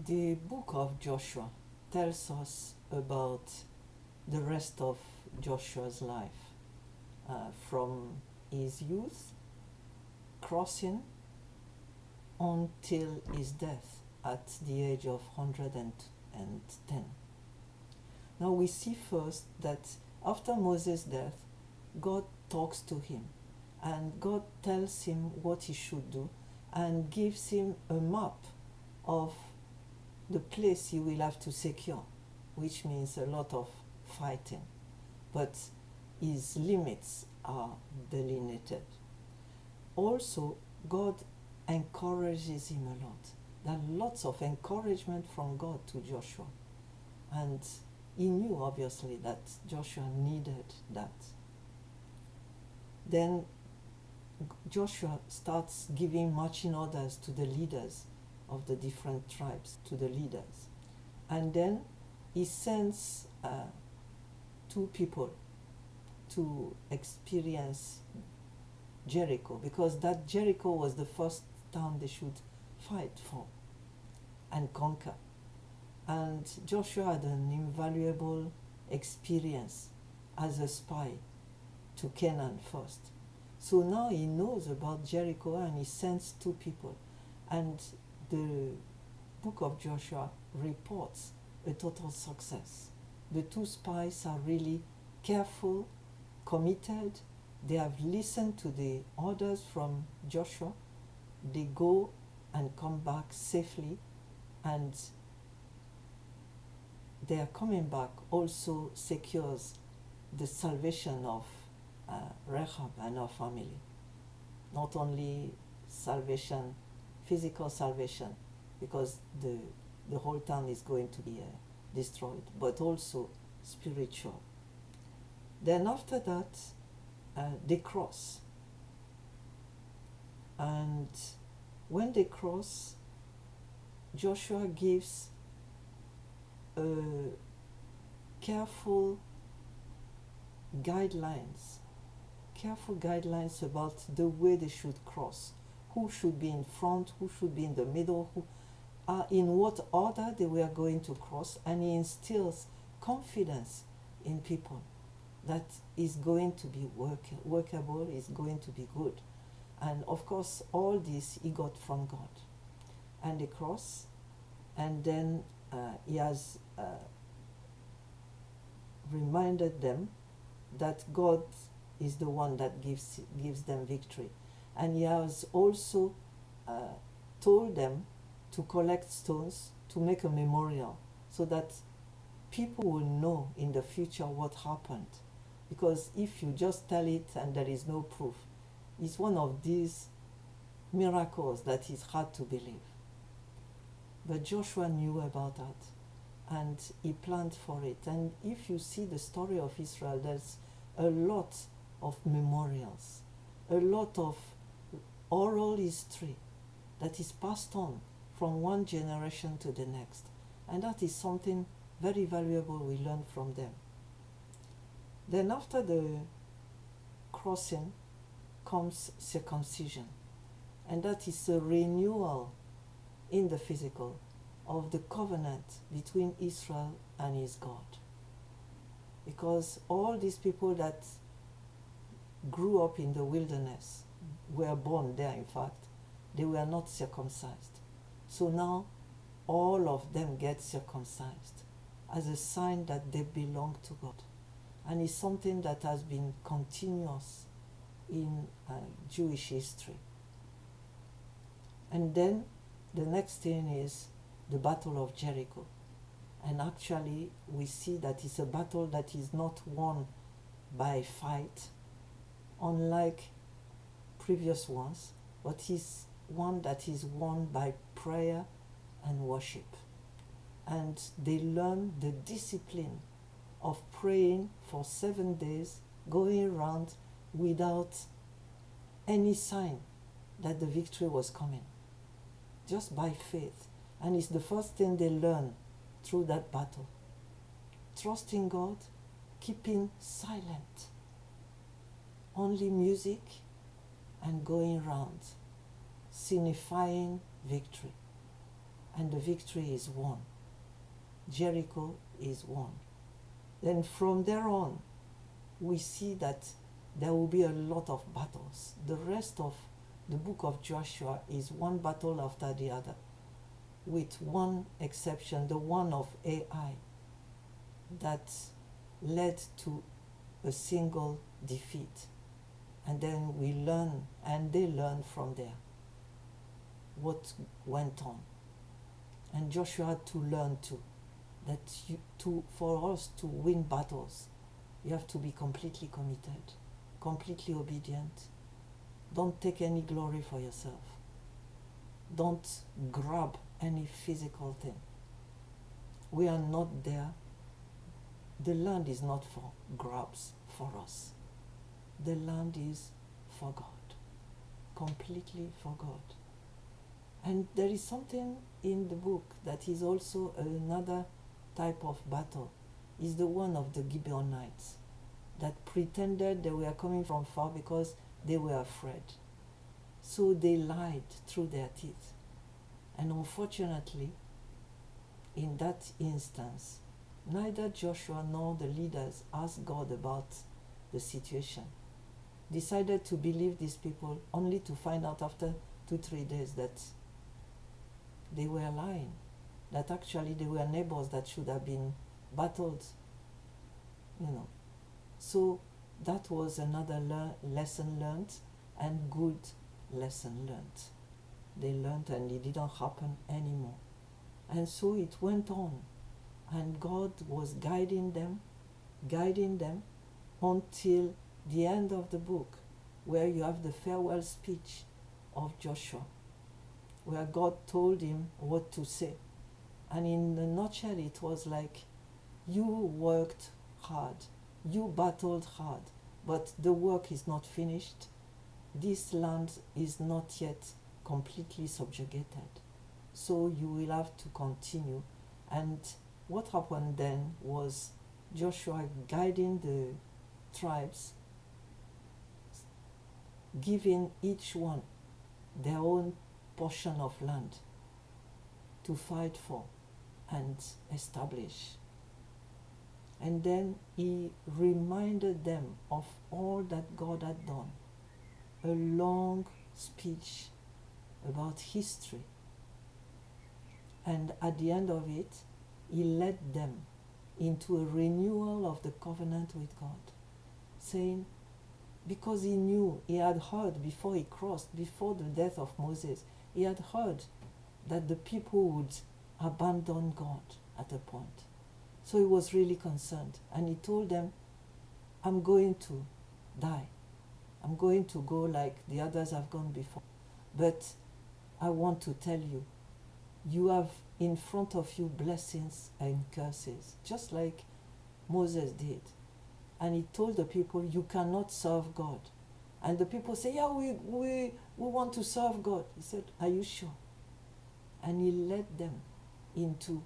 The book of Joshua tells us about the rest of Joshua's life, from his youth, crossing, until his death at the age of 110. Now we see first that after Moses' death, God talks to him and God tells him what he should do and gives him a map of the place he will have to secure, which means a lot of fighting. But his limits are delineated. Also, God encourages him a lot. There are lots of encouragement from God to Joshua. And he knew, obviously, that Joshua needed that. Then Joshua starts giving marching orders to the leaders of the different tribes, to the leaders. And then he sends two people to experience Jericho, because that Jericho was the first town they should fight for and conquer. And Joshua had an invaluable experience as a spy to Canaan first. So now he knows about Jericho and he sends two people. And the book of Joshua reports a total success. The two spies are really careful, committed. They have listened to the orders from Joshua. They go and come back safely, and their coming back also secures the salvation of Rahab and her family. Not only salvation, physical salvation, because the whole town is going to be destroyed, but also spiritual. Then after that, they cross. And when they cross, Joshua gives careful guidelines about the way they should cross, who should be in front, who should be in the middle, who in what order they were going to cross, and he instills confidence in people that is going to be workable, is going to be good. And of course, all this he got from God. And they cross, and then he has reminded them that God is the one that gives them victory. And he has also told them to collect stones to make a memorial, so that people will know in the future what happened. Because if you just tell it and there is no proof, it's one of these miracles that is hard to believe. But Joshua knew about that, and he planned for it. And if you see the story of Israel, there's a lot of memorials, a lot of oral history that is passed on from one generation to the next. And that is something very valuable we learn from them. Then after the crossing comes circumcision. And that is a renewal in the physical of the covenant between Israel and his God. Because all these people that grew up in the wilderness, were born there in fact, they were not circumcised. So now all of them get circumcised as a sign that they belong to God. And it's something that has been continuous in Jewish history. And then the next thing is the Battle of Jericho. And actually we see that it's a battle that is not won by fight, unlike previous ones, but is one that is won by prayer and worship. And they learn the discipline of praying for 7 days, going around without any sign that the victory was coming, just by faith. And it's the first thing they learn through that battle. Trusting God, keeping silent, only music, and going around, signifying victory. and the victory is won. Jericho is won. Then from there on, we see that there will be a lot of battles. The rest of the book of Joshua is one battle after the other, with one exception, the one of Ai, that led to a single defeat. And then we learn, and they learn from there what went on. And Joshua had to learn too, that for us to win battles, you have to be completely committed, completely obedient. Don't take any glory for yourself. Don't grab any physical thing. We are not there. The land is not for grabs for us. The land is for God, completely for God. And there is something in the book that is also another type of battle, is the one of the Gibeonites, that pretended they were coming from far because they were afraid. So they lied through their teeth. And unfortunately, in that instance, neither Joshua nor the leaders asked God about the situation. Decided to believe these people only to find out after 2-3 days that they were lying, that actually they were neighbors that should have been battled, So that was another lesson learned, and good lesson learned. They learned, and it didn't happen anymore. And so it went on, and God was guiding them until the end of the book, where you have the farewell speech of Joshua, where God told him what to say. And in a nutshell, it was like, you worked hard, you battled hard, but the work is not finished. This land is not yet completely subjugated. So you will have to continue. And what happened then was Joshua guiding the tribes, giving each one their own portion of land to fight for and establish. And then he reminded them of all that God had done. A long speech about history. And at the end of it, he led them into a renewal of the covenant with God, saying, because he knew, he had heard before he crossed, before the death of Moses, he had heard that the people would abandon God at a point. So he was really concerned. And he told them, I'm going to die. I'm going to go like the others have gone before. But I want to tell you, you have in front of you blessings and curses, just like Moses did. And he told the people, you cannot serve God. And the people say, yeah, we want to serve God. He said, are you sure? And he led them into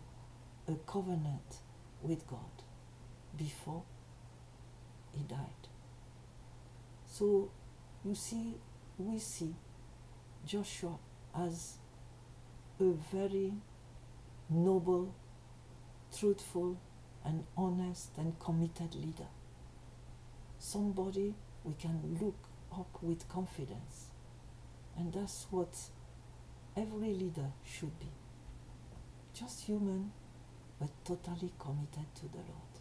a covenant with God before he died. So you see, we see Joshua as a very noble, truthful, and honest and committed leader. Somebody we can look up with confidence. And that's what every leader should be. Just human, but totally committed to the Lord.